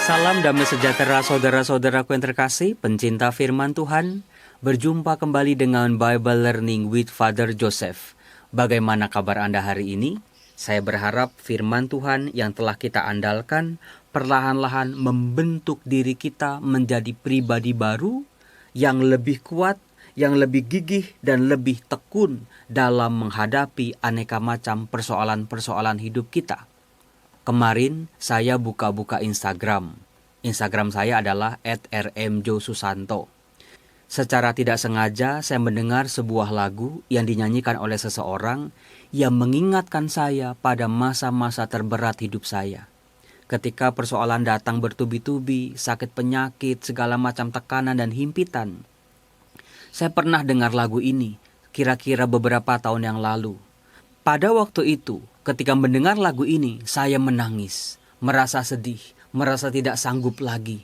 Salam damai sejahtera saudara-saudaraku yang terkasih, pencinta firman Tuhan. Berjumpa kembali dengan Bible Learning with Father Joseph. Bagaimana kabar Anda hari ini? Saya berharap firman Tuhan yang telah kita andalkan perlahan-lahan membentuk diri kita menjadi pribadi baru yang lebih kuat, yang lebih gigih dan lebih tekun dalam menghadapi aneka macam persoalan-persoalan hidup kita. Kemarin saya buka-buka Instagram. Instagram saya adalah @rmjosusanto. Secara tidak sengaja saya mendengar sebuah lagu yang dinyanyikan oleh seseorang yang mengingatkan saya pada masa-masa terberat hidup saya. Ketika persoalan datang bertubi-tubi, sakit penyakit, segala macam tekanan dan himpitan. Saya pernah dengar lagu ini kira-kira beberapa tahun yang lalu. Pada waktu itu, ketika mendengar lagu ini, saya menangis, merasa sedih, merasa tidak sanggup lagi.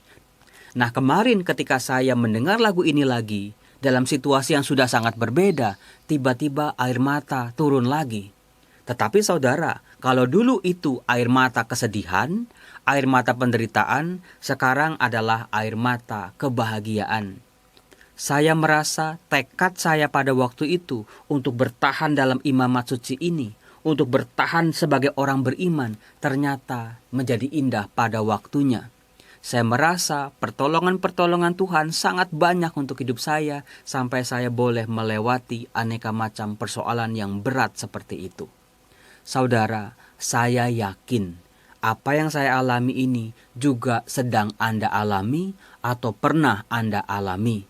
Nah, kemarin ketika saya mendengar lagu ini lagi, dalam situasi yang sudah sangat berbeda, tiba-tiba air mata turun lagi. Tetapi saudara, kalau dulu itu air mata kesedihan, air mata penderitaan, sekarang adalah air mata kebahagiaan. Saya merasa tekad saya pada waktu itu untuk bertahan dalam imamat suci ini, untuk bertahan sebagai orang beriman, ternyata menjadi indah pada waktunya. Saya merasa pertolongan-pertolongan Tuhan sangat banyak untuk hidup saya, sampai saya boleh melewati aneka macam persoalan yang berat seperti itu. Saudara, saya yakin apa yang saya alami ini juga sedang Anda alami atau pernah Anda alami.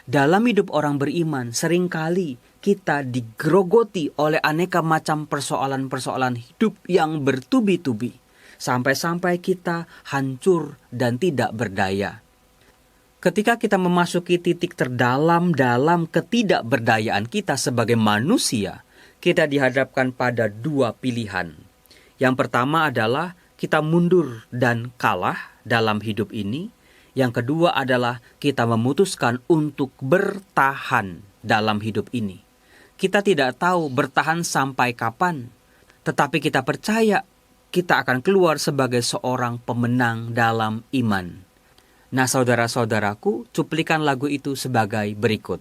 Dalam hidup orang beriman, seringkali kita digerogoti oleh aneka macam persoalan-persoalan hidup yang bertubi-tubi. Sampai-sampai kita hancur dan tidak berdaya. Ketika kita memasuki titik terdalam dalam ketidakberdayaan kita sebagai manusia, kita dihadapkan pada dua pilihan. Yang pertama adalah kita mundur dan kalah dalam hidup ini. Yang kedua adalah kita memutuskan untuk bertahan dalam hidup ini. Kita tidak tahu bertahan sampai kapan, tetapi kita percaya kita akan keluar sebagai seorang pemenang dalam iman. Nah, saudara-saudaraku, cuplikan lagu itu sebagai berikut.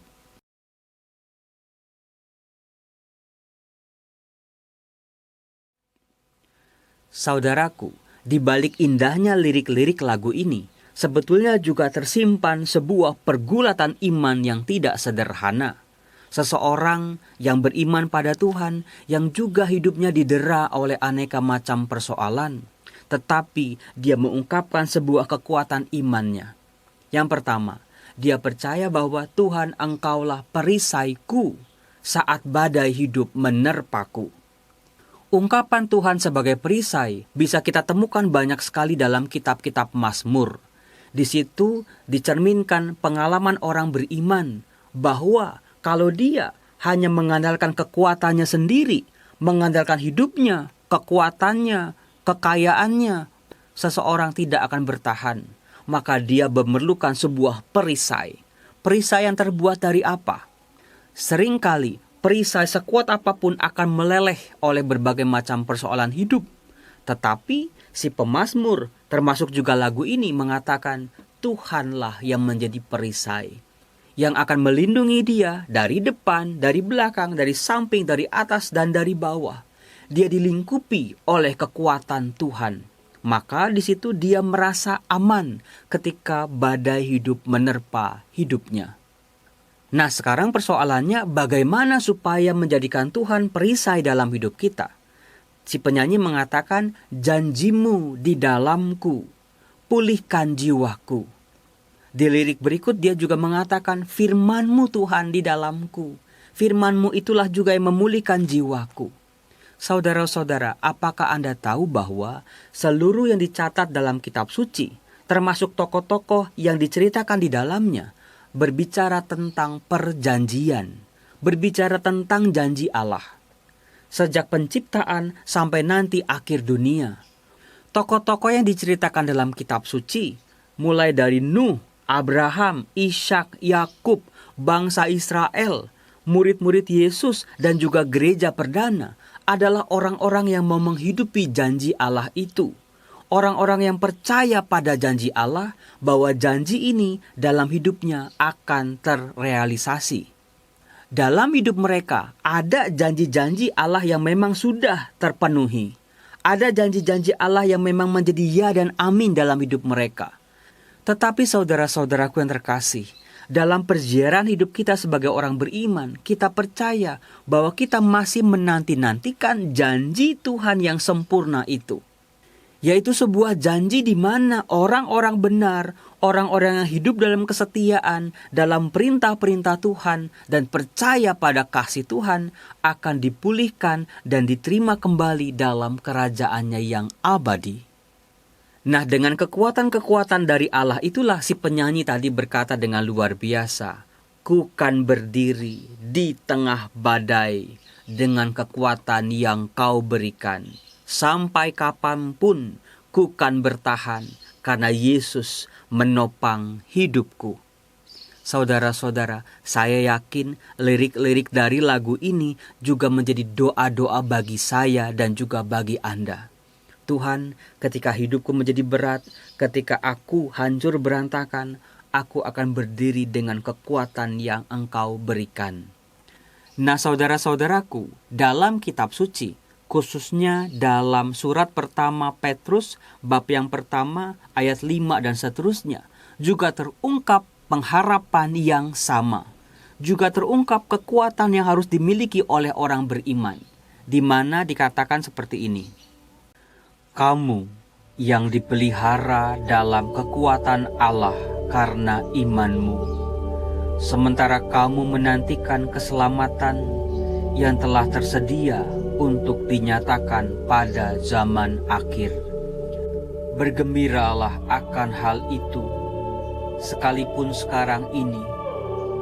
Saudaraku, di balik indahnya lirik-lirik lagu ini, sebetulnya juga tersimpan sebuah pergulatan iman yang tidak sederhana. Seseorang yang beriman pada Tuhan, yang juga hidupnya didera oleh aneka macam persoalan, tetapi dia mengungkapkan sebuah kekuatan imannya. Yang pertama, dia percaya bahwa Tuhan, Engkaulah perisaiku saat badai hidup menerpaku. Ungkapan Tuhan sebagai perisai bisa kita temukan banyak sekali dalam kitab-kitab Mazmur. Di situ dicerminkan pengalaman orang beriman bahwa kalau dia hanya mengandalkan kekuatannya sendiri, mengandalkan hidupnya, kekuatannya, kekayaannya, seseorang tidak akan bertahan. Maka dia memerlukan sebuah perisai. Perisai yang terbuat dari apa? Seringkali perisai sekuat apapun akan meleleh oleh berbagai macam persoalan hidup. Tetapi si pemazmur, termasuk juga lagu ini, mengatakan Tuhanlah yang menjadi perisai, yang akan melindungi dia dari depan, dari belakang, dari samping, dari atas, dan dari bawah. Dia dilingkupi oleh kekuatan Tuhan. Maka di situ dia merasa aman ketika badai hidup menerpa hidupnya. Nah, sekarang persoalannya bagaimana supaya menjadikan Tuhan perisai dalam hidup kita? Si penyanyi mengatakan, janjimu di dalamku, pulihkan jiwaku. Di lirik berikut dia juga mengatakan, firmanmu Tuhan di dalamku. Firmanmu itulah juga yang memulihkan jiwaku. Saudara-saudara, apakah Anda tahu bahwa seluruh yang dicatat dalam kitab suci, termasuk tokoh-tokoh yang diceritakan di dalamnya, berbicara tentang perjanjian, berbicara tentang janji Allah. Sejak penciptaan sampai nanti akhir dunia. Tokoh-tokoh yang diceritakan dalam kitab suci, mulai dari Nuh, Abraham, Ishak, Yakub, bangsa Israel, murid-murid Yesus dan juga gereja perdana, adalah orang-orang yang mau menghidupi janji Allah itu. orang-orang yang percaya pada janji Allah bahwa janji ini dalam hidupnya akan terrealisasi. Dalam hidup mereka ada janji-janji Allah yang memang sudah terpenuhi. Ada janji-janji Allah yang memang menjadi ya dan amin dalam hidup mereka. Tetapi saudara-saudaraku yang terkasih, dalam perjalanan hidup kita sebagai orang beriman, kita percaya bahwa kita masih menanti-nantikan janji Tuhan yang sempurna itu. Yaitu sebuah janji di mana orang-orang benar, orang-orang yang hidup dalam kesetiaan, dalam perintah-perintah Tuhan, dan percaya pada kasih Tuhan, akan dipulihkan dan diterima kembali dalam kerajaannya yang abadi. Nah, dengan kekuatan-kekuatan dari Allah itulah si penyanyi tadi berkata dengan luar biasa, "Ku kan berdiri di tengah badai dengan kekuatan yang kau berikan. Sampai kapanpun ku kan bertahan karena Yesus menopang hidupku." Saudara-saudara, saya yakin lirik-lirik dari lagu ini juga menjadi doa-doa bagi saya dan juga bagi Anda. Tuhan, ketika hidupku menjadi berat, ketika aku hancur berantakan, aku akan berdiri dengan kekuatan yang Engkau berikan. Nah, saudara-saudaraku, dalam kitab suci, khususnya dalam surat pertama Petrus, bab yang pertama, ayat 5 dan seterusnya, juga terungkap pengharapan yang sama. Juga terungkap kekuatan yang harus dimiliki oleh orang beriman, di mana dikatakan seperti ini. Kamu yang dipelihara dalam kekuatan Allah karena imanmu, sementara kamu menantikan keselamatan yang telah tersedia untuk dinyatakan pada zaman akhir. Bergembiralah akan hal itu, sekalipun sekarang ini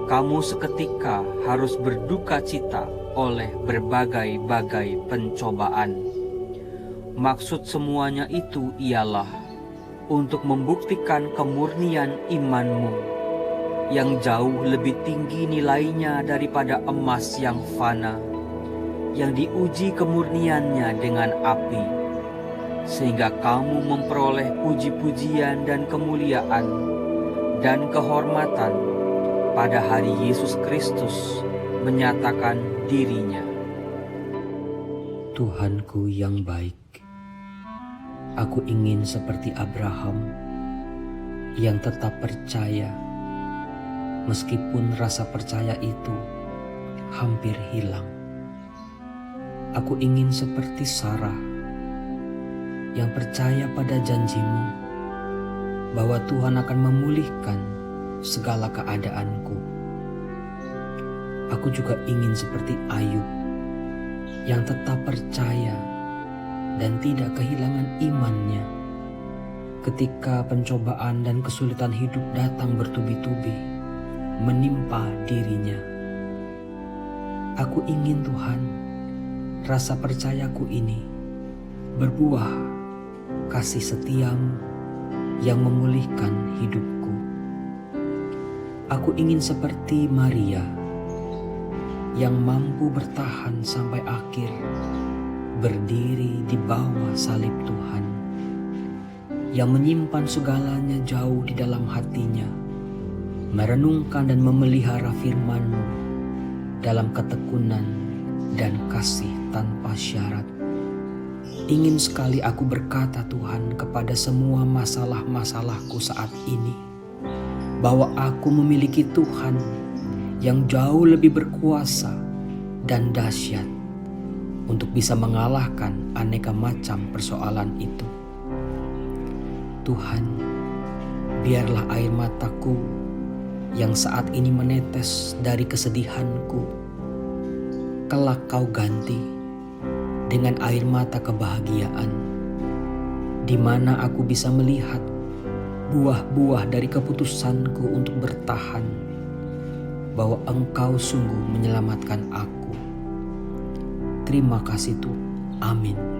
kamu seketika harus berduka cita oleh berbagai-bagai pencobaan. Maksud semuanya itu ialah untuk membuktikan kemurnian imanmu yang jauh lebih tinggi nilainya daripada emas yang fana, yang diuji kemurniannya dengan api, sehingga kamu memperoleh puji-pujian dan kemuliaan dan kehormatan pada hari Yesus Kristus menyatakan dirinya. Tuhanku yang baik, aku ingin seperti Abraham yang tetap percaya meskipun rasa percaya itu hampir hilang. Aku ingin seperti Sarah yang percaya pada janjimu bahwa Tuhan akan memulihkan segala keadaanku. Aku juga ingin seperti Ayub yang tetap percaya dan tidak kehilangan imannya ketika pencobaan dan kesulitan hidup datang bertubi-tubi menimpa dirinya. Aku ingin Tuhan, rasa percayaku ini berbuah kasih setiamu yang memulihkan hidupku. Aku ingin seperti Maria yang mampu bertahan sampai akhir, berdiri di bawah salib Tuhan, yang menyimpan segalanya jauh di dalam hatinya, merenungkan dan memelihara firman-Mu dalam ketekunan dan kasih tanpa syarat. Ingin sekali aku berkata Tuhan kepada semua masalah-masalahku saat ini, bahwa aku memiliki Tuhan yang jauh lebih berkuasa dan dahsyat untuk bisa mengalahkan aneka macam persoalan itu. Tuhan, biarlah air mataku yang saat ini menetes dari kesedihanku, kelak Kau ganti dengan air mata kebahagiaan, di mana aku bisa melihat buah-buah dari keputusanku untuk bertahan, bahwa Engkau sungguh menyelamatkan aku. Terima kasih Tuhan. Amin.